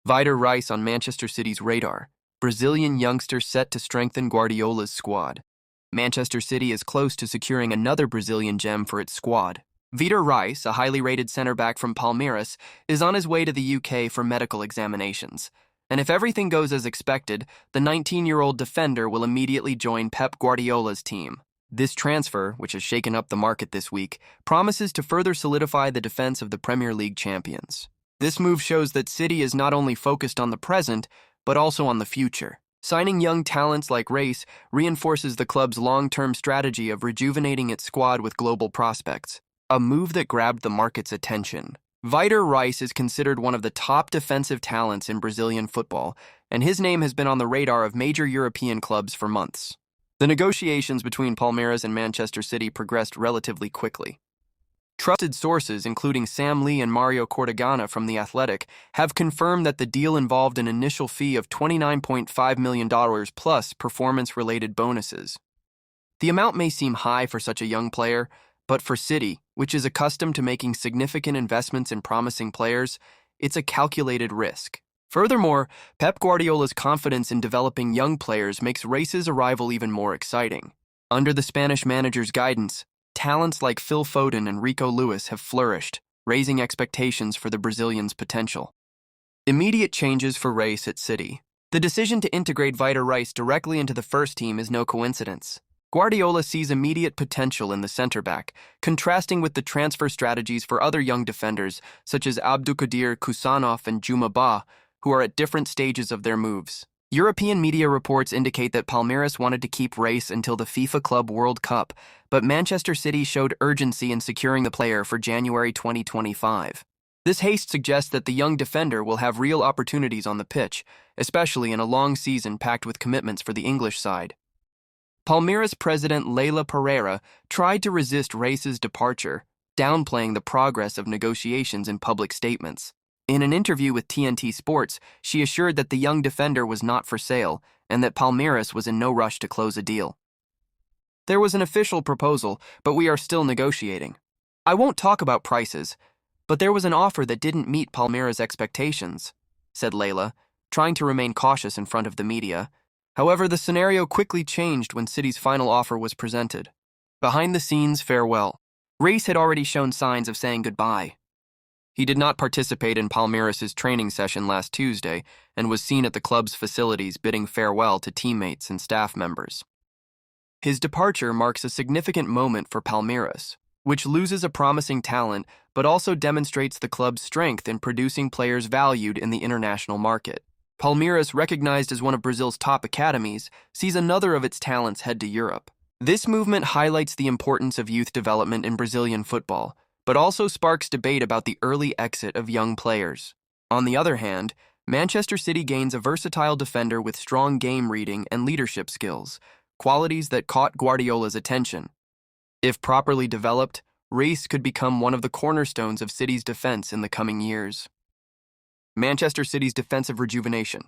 Vitor Reis on Manchester City's radar. Brazilian youngster set to strengthen Guardiola's squad. Manchester City is close to securing another Brazilian gem for its squad. Vitor Reis, a highly rated center-back from Palmeiras, is on his way to the UK for medical examinations. And if everything goes as expected, the 19-year-old defender will immediately join Pep Guardiola's team. This transfer, which has shaken up the market this week, promises to further solidify the defense of the Premier League champions. This move shows that City is not only focused on the present, but also on the future. Signing young talents like Reis reinforces the club's long-term strategy of rejuvenating its squad with global prospects, a move that grabbed the market's attention. Vitor Reis is considered one of the top defensive talents in Brazilian football, and his name has been on the radar of major European clubs for months. The negotiations between Palmeiras and Manchester City progressed relatively quickly. Trusted sources, including Sam Lee and Mario Cortegana from The Athletic, have confirmed that the deal involved an initial fee of $29.5 million plus performance-related bonuses. The amount may seem high for such a young player, but for City, which is accustomed to making significant investments in promising players, it's a calculated risk. Furthermore, Pep Guardiola's confidence in developing young players makes Reis's arrival even more exciting. Under the Spanish manager's guidance, talents like Phil Foden and Rico Lewis have flourished, raising expectations for the Brazilian's potential. Immediate changes for Reis at City. The decision to integrate Vitor Reis directly into the first team is no coincidence. Guardiola sees immediate potential in the center-back, contrasting with the transfer strategies for other young defenders such as Abdulkadir Khusanov and Juma Bah, who are at different stages of their moves. European media reports indicate that Palmeiras wanted to keep Reis until the FIFA Club World Cup, but Manchester City showed urgency in securing the player for January 2025. This haste suggests that the young defender will have real opportunities on the pitch, especially in a long season packed with commitments for the English side. Palmeiras president Leila Pereira tried to resist Reis's departure, downplaying the progress of negotiations in public statements. In an interview with TNT Sports, she assured that the young defender was not for sale and that Palmeiras was in no rush to close a deal. There was an official proposal, but we are still negotiating. I won't talk about prices, but there was an offer that didn't meet Palmeiras' expectations, said Leila, trying to remain cautious in front of the media. However, the scenario quickly changed when City's final offer was presented. Behind the scenes farewell. Reis had already shown signs of saying goodbye. He did not participate in Palmeiras' training session last Tuesday and was seen at the club's facilities bidding farewell to teammates and staff members. His departure marks a significant moment for Palmeiras, which loses a promising talent but also demonstrates the club's strength in producing players valued in the international market. Palmeiras, recognized as one of Brazil's top academies, sees another of its talents head to Europe. This movement highlights the importance of youth development in Brazilian football, but also sparks debate about the early exit of young players. On the other hand, Manchester City gains a versatile defender with strong game reading and leadership skills, qualities that caught Guardiola's attention. If properly developed, Reis could become one of the cornerstones of City's defense in the coming years. Manchester City's defensive rejuvenation.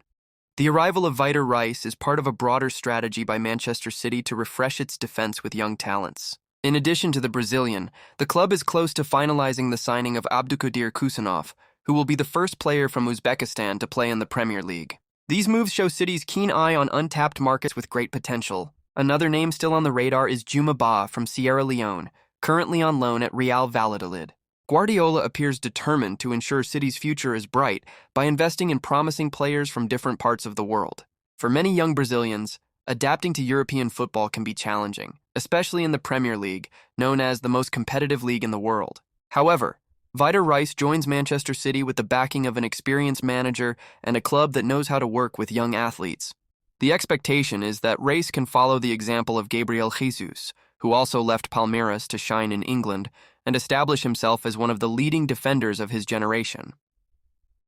The arrival of Vitor Reis is part of a broader strategy by Manchester City to refresh its defense with young talents. In addition to the Brazilian, the club is close to finalizing the signing of Abdulkadir Khusanov, who will be the first player from Uzbekistan to play in the Premier League. These moves show City's keen eye on untapped markets with great potential. Another name still on the radar is Juma Bah from Sierra Leone, currently on loan at Real Valladolid. Guardiola appears determined to ensure City's future is bright by investing in promising players from different parts of the world. For many young Brazilians, adapting to European football can be challenging, especially in the Premier League, known as the most competitive league in the world. However, Vitor Reis joins Manchester City with the backing of an experienced manager and a club that knows how to work with young athletes. The expectation is that Reis can follow the example of Gabriel Jesus, who also left Palmeiras to shine in England and establish himself as one of the leading defenders of his generation.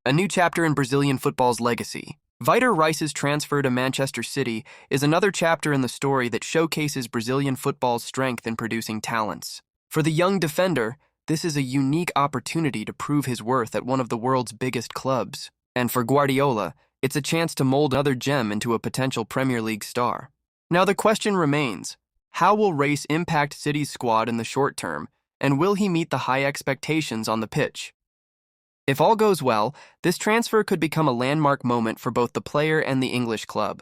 A new chapter in Brazilian football's legacy. Vitor Reis's transfer to Manchester City is another chapter in the story that showcases Brazilian football's strength in producing talents. For the young defender, this is a unique opportunity to prove his worth at one of the world's biggest clubs. And for Guardiola, it's a chance to mold another gem into a potential Premier League star. Now the question remains, how will Reis impact City's squad in the short term, and will he meet the high expectations on the pitch? If all goes well, this transfer could become a landmark moment for both the player and the English club.